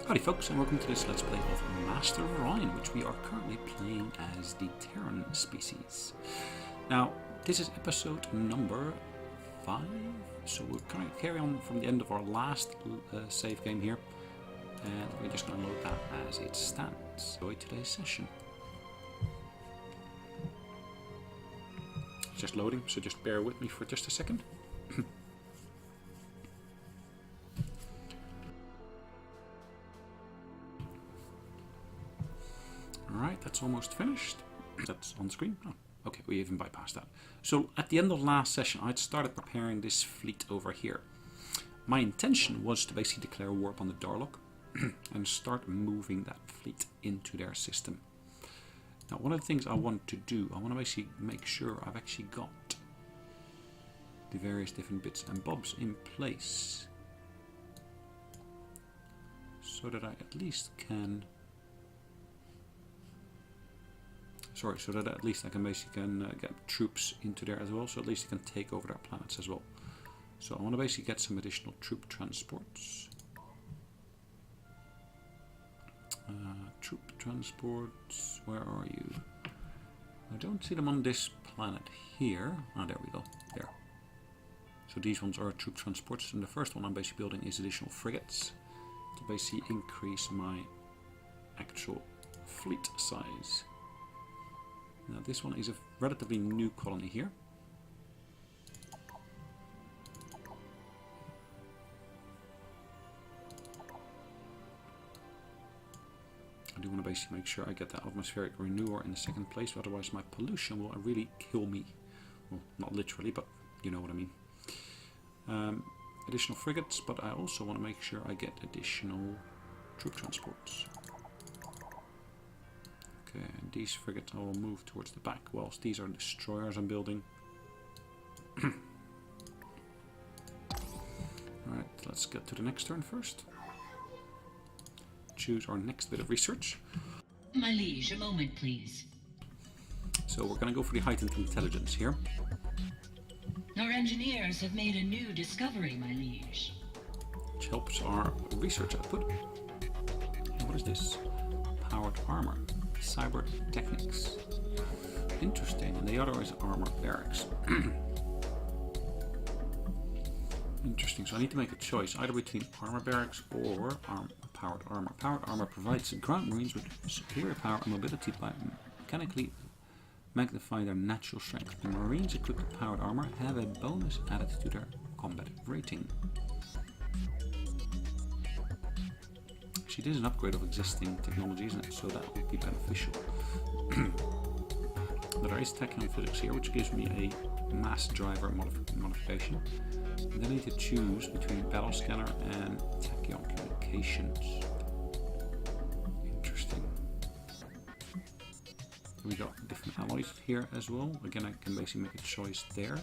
Howdy folks, and welcome to this Let's Play of Master of Orion, which we are currently playing as the Terran species. Now, this is episode number 5, so we're going to carry on from the end of our last save game here, and we're just going to load that as it stands. Enjoy today's session. It's just loading, so just bear with me for just a second. Alright, that's almost finished. That's on screen. Oh, okay, we even bypassed that. So at the end of last session, I'd started preparing this fleet over here. My intention was to basically declare war upon the Darlok and start moving that fleet into their system. Now, one of the things I want to do, I want to basically make sure I've actually got the various different bits and bobs in place so that I at least can... so that at least I can basically get troops into there as well, so at least I can take over their planets as well. So I want to basically get some additional troop transports. Troop transports, where are you? I don't see them on this planet here. Ah, there we go, there. So these ones are troop transports, and the first one I'm basically building is additional frigates to basically increase my actual fleet size. Now this one is a relatively new colony here. I do want to basically make sure I get that atmospheric renewer in the second place, otherwise my pollution will really kill me. Well, not literally, but you know what I mean. Additional frigates, but I also want to make sure I get additional troop transports. Okay, and these frigates I will move towards the back, whilst these are destroyers I'm building. Alright, let's get to the next turn first. Choose our next bit of research. My liege, a moment please. So we're going to go for the heightened intelligence here. Our engineers have made a new discovery, my liege. Which helps our research output. And what is this? Powered armor. Cyber techniques. Interesting. And the other is armor barracks. Interesting. So I need to make a choice either between armor barracks or powered armor. Powered armor provides ground marines with superior power and mobility by mechanically magnifying their natural strength. The marines equipped with powered armor have a bonus added to their combat rating. Actually, this is an upgrade of existing technology, isn't it? So that would be beneficial. But there is tachyon physics here, which gives me a mass driver modification. And then I need to choose between battle scanner and tachyon communications. Interesting. We got different alloys here as well. Again, I can basically make a choice there.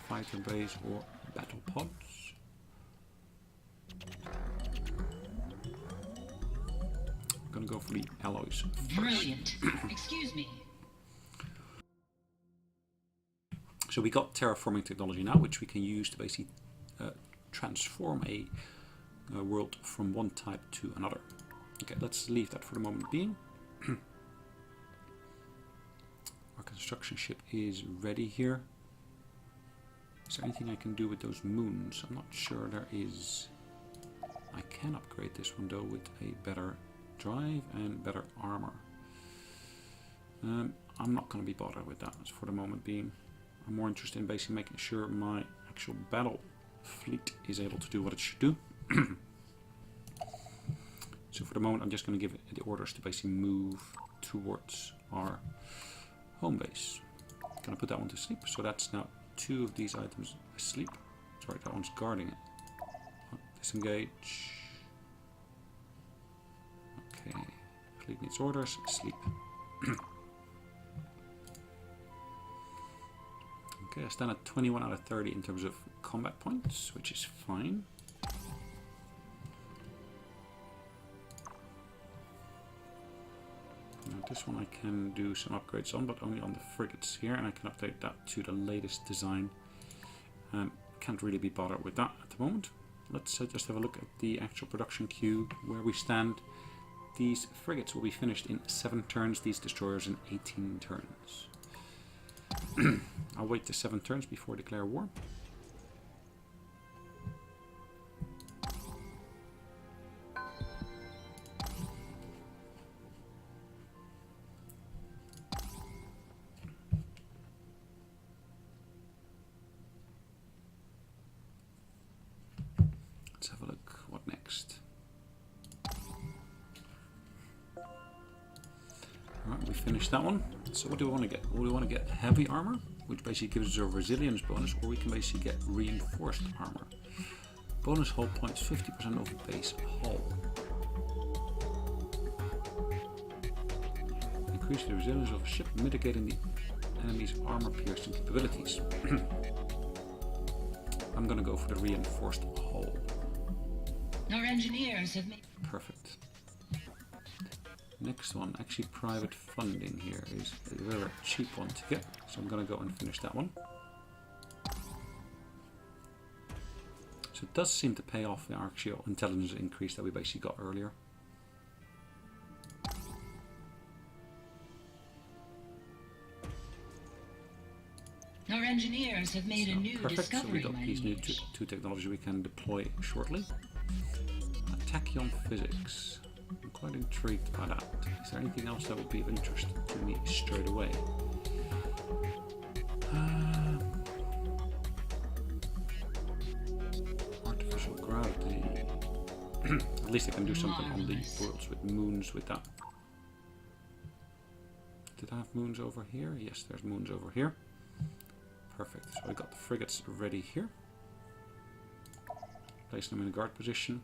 Fighter base or battle pods. I'm gonna go for the alloys first. Brilliant. Excuse me. So we got terraforming technology now, which we can use to basically transform a world from one type to another. Okay, let's leave that for the moment being. Our construction ship is ready here. Is there anything I can do with those moons? I'm not sure there is. I can upgrade this one though with a better drive and better armor. I'm not going to be bothered with that for the moment being. I'm more interested in basically making sure my actual battle fleet is able to do what it should do. So for the moment I'm just going to give it the orders to basically move towards our home base. I'm going to put that one to sleep. So that's now 2 of these items asleep. Sorry, that one's guarding it. Disengage. Okay, fleet needs orders, sleep. Okay, I stand at 21 out of 30 in terms of combat points, which is fine. Now this one I can do some upgrades on, but only on the frigates here, and I can update that to the latest design. Can't really be bothered with that at the moment. let's just have a look at the actual production queue, where we stand. These frigates will be finished in 7 turns, these destroyers in 18 turns. I'll wait the 7 turns before I declare war. Let's have a look. What next? Alright, we finished that one. So what do we want to get? Well, we want to get heavy armor, which basically gives us a resilience bonus, or we can basically get reinforced armor. Bonus hull points 50% of base hull. Increase the resilience of a ship, mitigating the enemy's armor piercing capabilities. I'm gonna go for the reinforced hull. Our engineers have made... Perfect. Next one, actually private funding here is a very cheap one to get, so I'm going to go and finish that one. So it does seem to pay off the actual intelligence increase that we basically got earlier. Our engineers have made a new Perfect, discovery. so we got these new two technologies we can deploy shortly. Tachyon physics. I'm quite intrigued by that. Is there anything else that would be of interest to me straight away? Artificial gravity. At least I can do something on the worlds with moons with that. Did I have moons over here? Yes, there's moons over here. Perfect. So I got the frigates ready here. Place them in a guard position.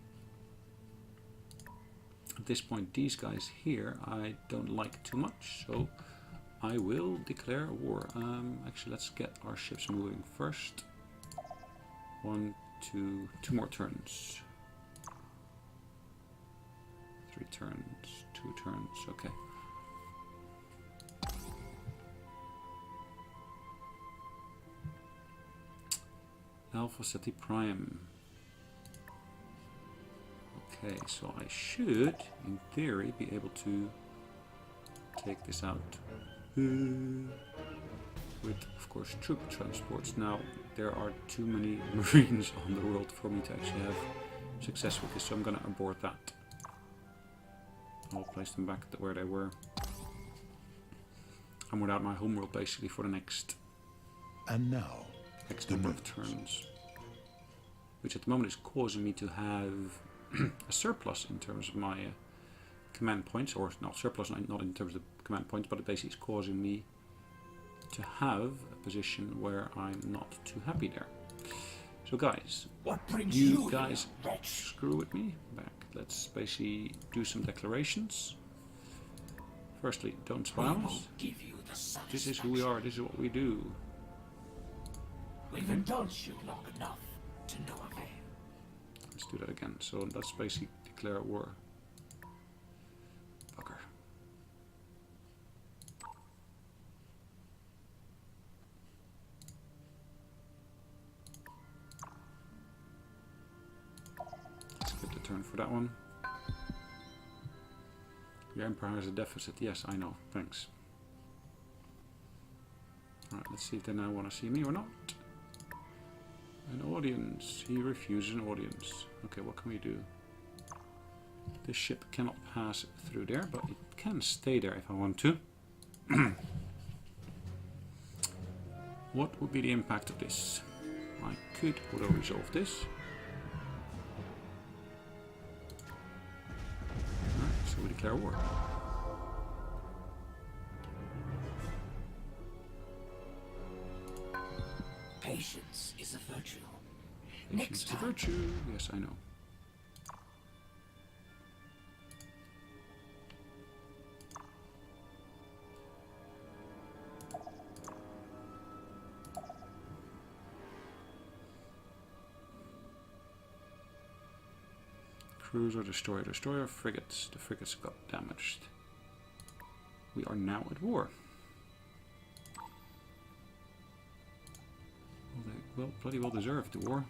At this point, these guys here I don't like too much, so I will declare war. Actually, let's get our ships moving first. 1, 2, 2 more turns. 3 turns, 2 turns, okay. Alpha Ceti Prime. Okay, so I should, in theory, be able to take this out with, of course, troop transports. Now, there are too many Marines on the world for me to actually have success with this, so I'm going to abort that. I'll place them back where they were. I'm without my homeworld basically for the next number of turns, which at the moment is causing me to have a surplus in terms of my command points, or not surplus, not in terms of command points, but it basically is causing me to have a position where I'm not too happy there. So guys, you guys screw with me back. Let's basically do some declarations. Firstly, don't spouse. This is who we are, this is what we do. We've indulged you long enough to no avail. Let's do that again. So let's basically declare war. Fucker. Skip the turn for that one. Your Empire has a deficit. Yes, I know. Thanks. Alright, let's see if they now want to see me or not. An audience. He refuses an audience. Okay, what can we do? This ship cannot pass through there, but it can stay there if I want to. What would be the impact of this? I could auto-resolve this. Alright, so we declare war. Patience is a virtue. Patience is a virtue. Yes, I know. Cruiser, destroyer, destroyer, frigates. The frigates got damaged. We are now at war. Well, bloody well deserved the war.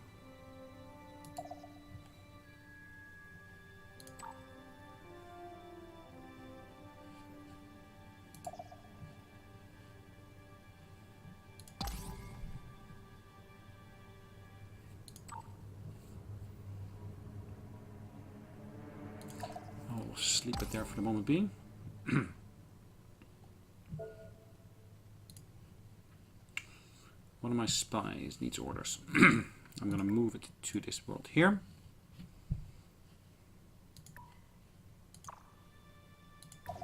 I'll sleep it there for the moment being. One of my spies needs orders. I'm going to move it to this world here.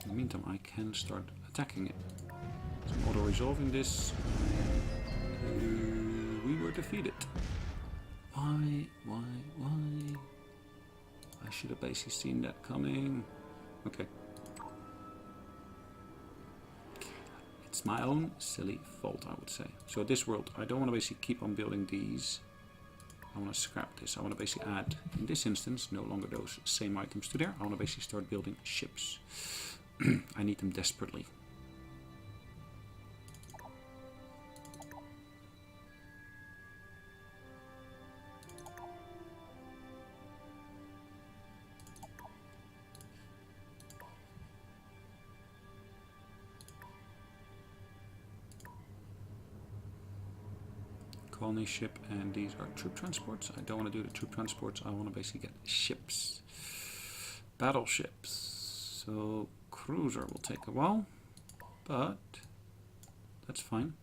In the meantime, I can start attacking it. So I'm auto-resolving this. We were defeated. Why? I should have basically seen that coming. Okay. It's my own silly fault, I would say. So this world, I don't want to basically keep on building these. I want to scrap this. I want to basically add, in this instance, no longer those same items to there. I want to basically start building ships. I need them desperately. Colony ship, and these are troop transports. I don't want to do the troop transports. I want to basically get ships. Battleships. So cruiser will take a while, but that's fine.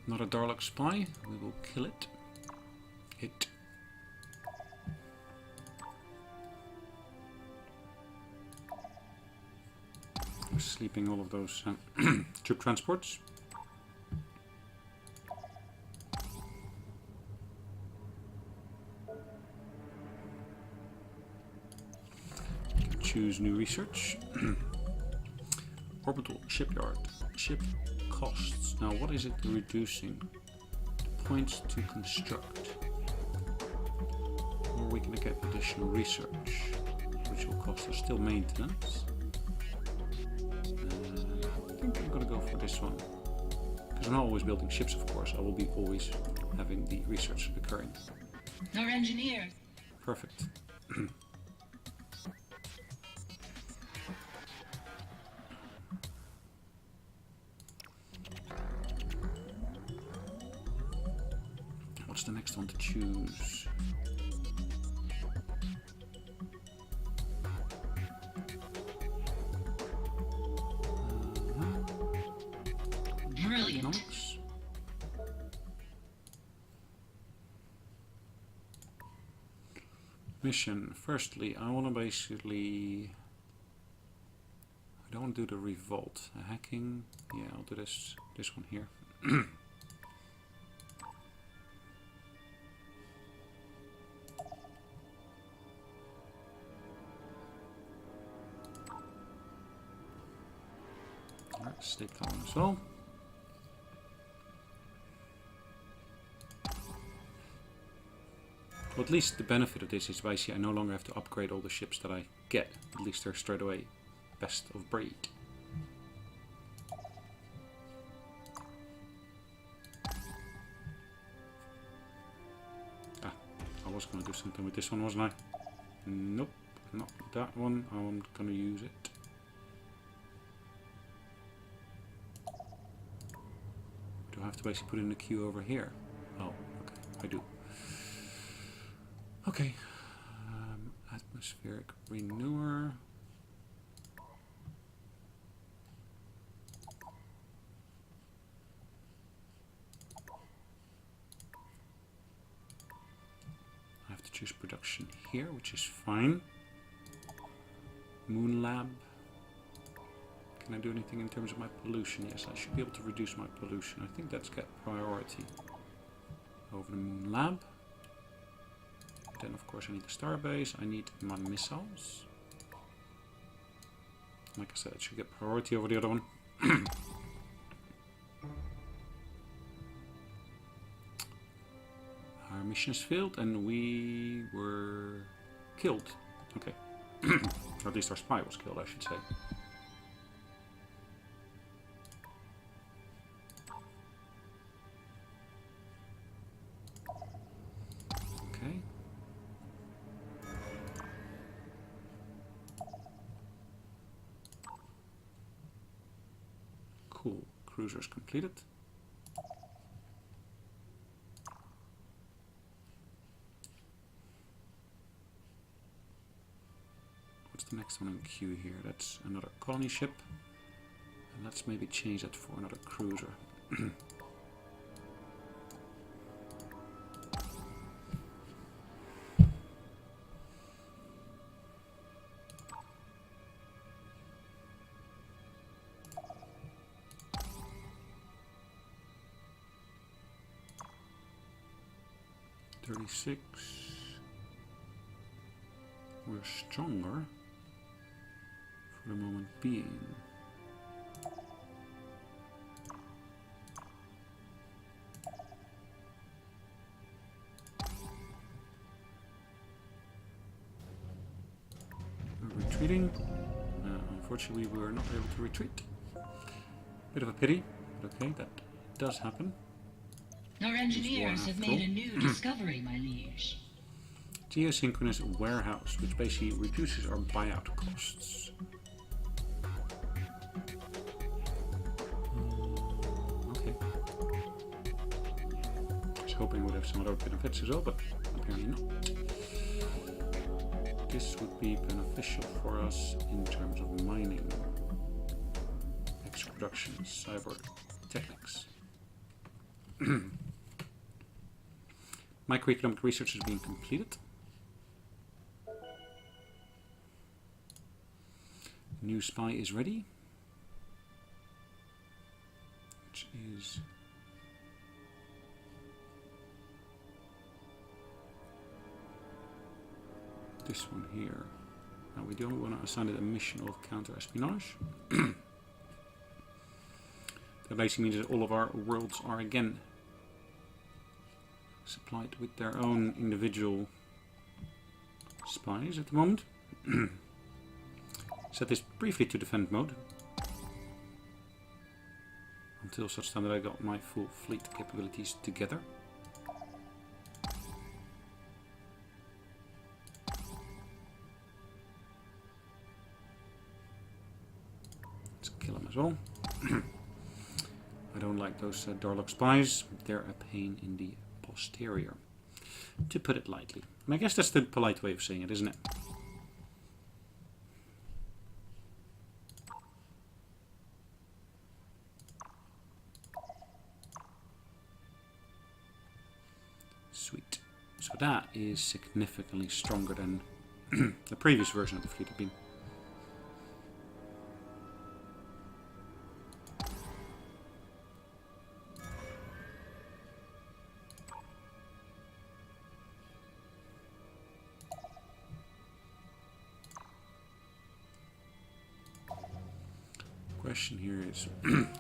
Not a Darlok spy. We will kill it. We're sleeping all of those troop transports. Choose new research. Orbital shipyard. Ship costs. Now what is it reducing? Points to construct. Or we can get additional research, which will cost us still maintenance. I think I'm going to go for this one. Because I'm not always building ships, of course. I will be always having the research occurring. Our engineers. Perfect. What's the next one to choose? Brilliant. Economics. Mission. Firstly, I want to basically... I don't want to do the revolt. Hacking. Yeah, I'll do this one here. Alright, stake that one as well. Well, at least the benefit of this is basically I no longer have to upgrade all the ships that I get. At least they're straight away best of breed. Ah, I was going to do something with this one, wasn't I? Nope, not that one. I'm going to use it. Do I have to basically put in the queue over here? Oh, okay, I do. Okay, atmospheric renewer. I have to choose production here, which is fine. Moon lab. Can I do anything in terms of my pollution? Yes, I should be able to reduce my pollution. I think that's got priority over the moon lab. Then of course I need the starbase, I need my missiles. Like I said, it should get priority over the other one. Our mission is failed and we were killed. Okay. Or at least our spy was killed, I should say. Okay. Cool. Cruisers completed. What's the next one in queue here? That's another colony ship. And let's maybe change that for another cruiser. We're stronger for the moment being. We're retreating. Unfortunately, we were not able to retreat. Bit of a pity, but okay, that does happen. Our engineers have made a new discovery, my liege. Geosynchronous warehouse, which basically reduces our buyout costs. Okay. I was hoping we'd have some other benefits as well, but apparently not. This would be beneficial for us in terms of mining, extra production, cyber techniques. Microeconomic research is being completed. New spy is ready, which is this one here. Now we don't want to assign it a mission of counter-espionage. That basically means that all of our worlds are again supplied with their own individual spies at the moment. Set this briefly to defend mode until such time that I got my full fleet capabilities together. Let's kill him as well. I don't like those Darlok spies. They're a pain in the posterior, to put it lightly. And I guess that's the polite way of saying it, isn't it? Sweet. So that is significantly stronger than the previous version of the fleet had been. Question here is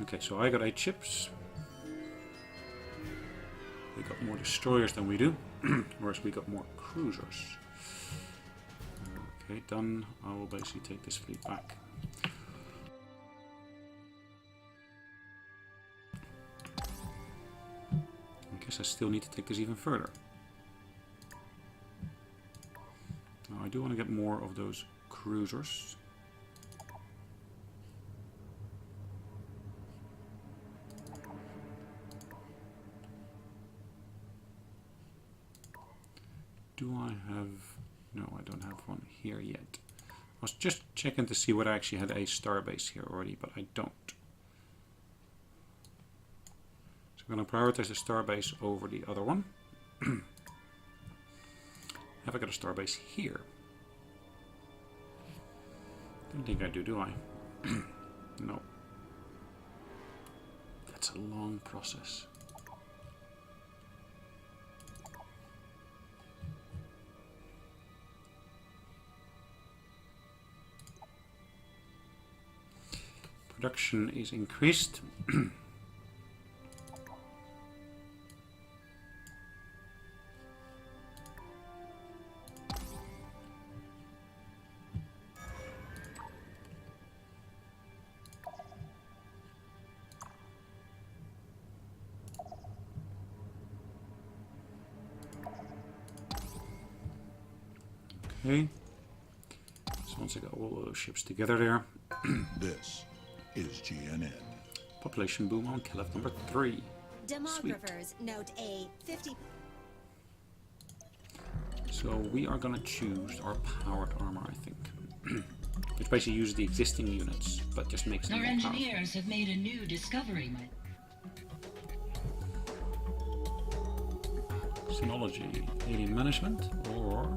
okay, so I got 8 ships. They got more destroyers than we do, whereas we got more cruisers. Okay, done. I will basically take this fleet back. I guess I still need to take this even further. Now I do want to get more of those cruisers. Do I have... No, I don't have one here yet. I was just checking to see whether I actually had a starbase here already, but I don't. So I'm going to prioritize the starbase over the other one. Have I got a starbase here? Don't think I do, do I? No. That's a long process. Production is increased. Okay. So once I got all those ships together there. This is GNN. Population boom on Caliph number 3. Demographers note a 50. So we are going to choose our powered armor, I think. Which basically uses the existing units, but just makes them Our more powerful. engineers have made a new discovery, my... Sonology, alien management, or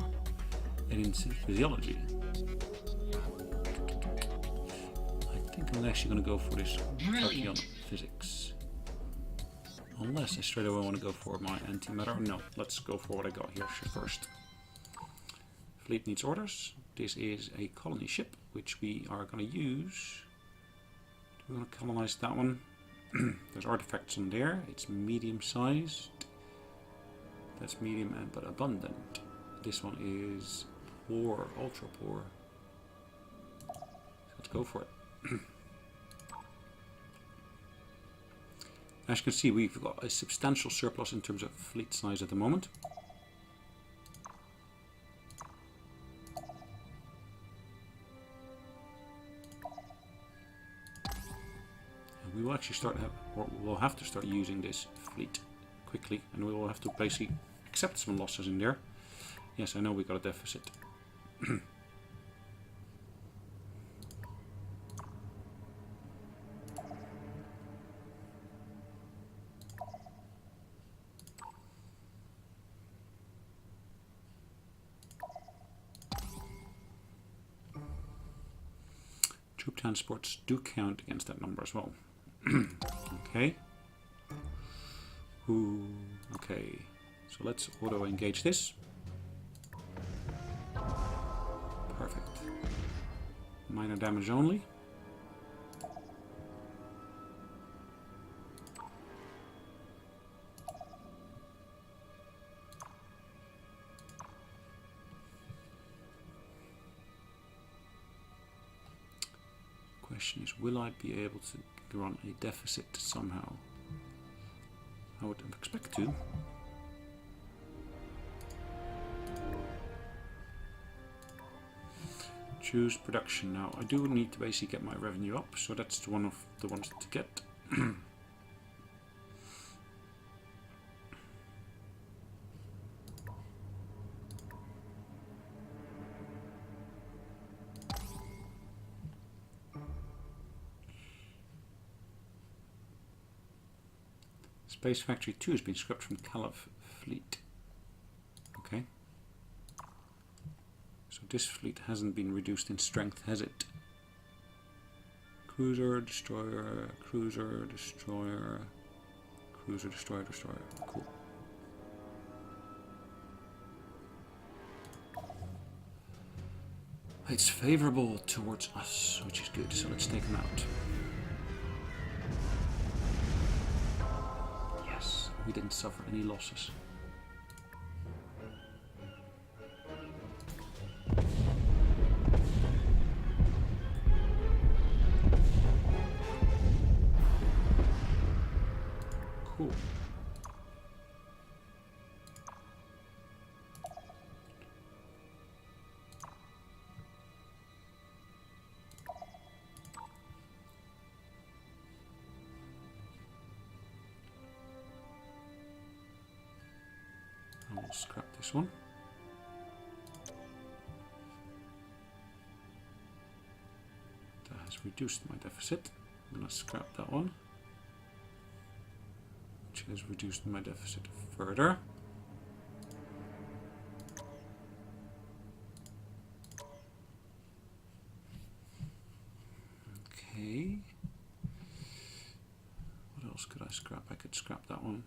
alien physiology. I think I'm actually going to go for this Brilliant. Archaeonic physics. Unless I straight away want to go for my antimatter. No, let's go for what I got here first. Fleet needs orders. This is a colony ship, which we are going to use. Do we want to colonize that one? There's artifacts on there. It's medium sized. That's medium but abundant. This one is poor, ultra poor. Let's go for it. As you can see, we've got a substantial surplus in terms of fleet size at the moment. And we will actually we'll have to start using this fleet quickly, and we will have to basically accept some losses in there. Yes, I know we got a deficit. Troop transports do count against that number as well. Okay. Ooh, okay. So let's auto engage this. Perfect. Minor damage only. Question is, will I be able to run a deficit somehow? I would expect to. Choose production. Now I do need to basically get my revenue up, so that's one of the ones to get. Space Factory 2 has been scrapped from Caliph fleet. Okay. So this fleet hasn't been reduced in strength, has it? Cruiser, destroyer, cruiser, destroyer, cruiser, destroyer, destroyer. Cool. It's favorable towards us, which is good, so let's take them out. Yes, we didn't suffer any losses. Cool. I will scrap this one. That has reduced my deficit. I'm going to scrap that one, which has reduced my deficit further. Okay. What else could I scrap? I could scrap that one.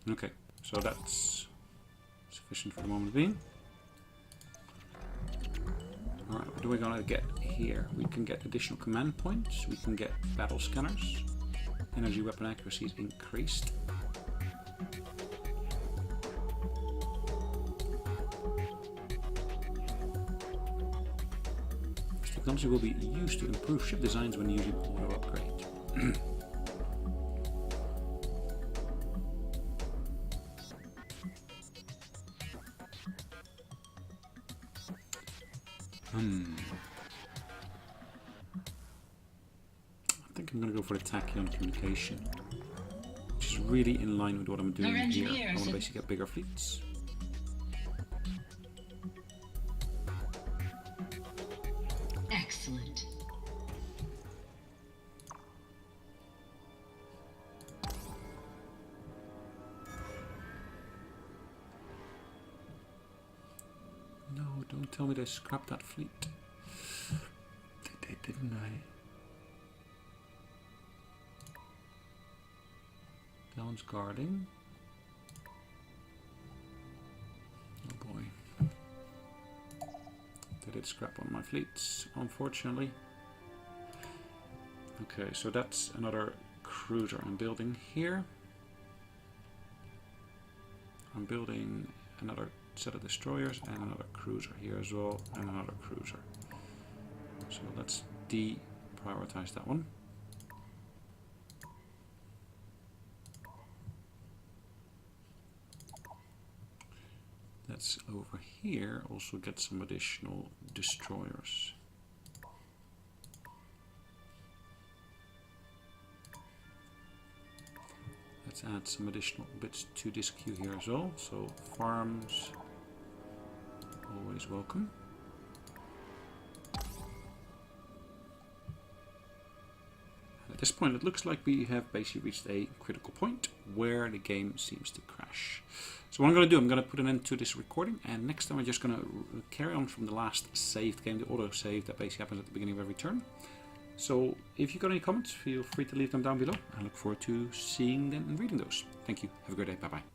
Okay, so that's sufficient for the moment being. Alright, what are we gonna get here? We can get additional command points, we can get battle scanners, energy weapon accuracy is increased. This technology will be used to improve ship designs when using auto upgrade. I think I'm going to go for the tachyon communication, which is really in line with what I'm doing here. I want to basically get bigger fleets. Excellent. No, don't tell me they scrapped that fleet. They didn't I? Down's guarding. Oh boy. They did scrap one of my fleets, unfortunately. Okay, so that's another cruiser I'm building here. I'm building another set of destroyers and another cruiser here as well, and another cruiser. So let's deprioritize that one. Let's over here also get some additional destroyers. Let's add some additional bits to this queue here as well. So farms, always welcome. At this point it looks like we have basically reached a critical point where the game seems to crash. So what I'm going to do, I'm going to put an end to this recording, and next time I'm just going to carry on from the last saved game, the auto save that basically happens at the beginning of every turn. So if you've got any comments, feel free to leave them down below. I look forward to seeing them and reading those. Thank you. Have a great day. Bye bye.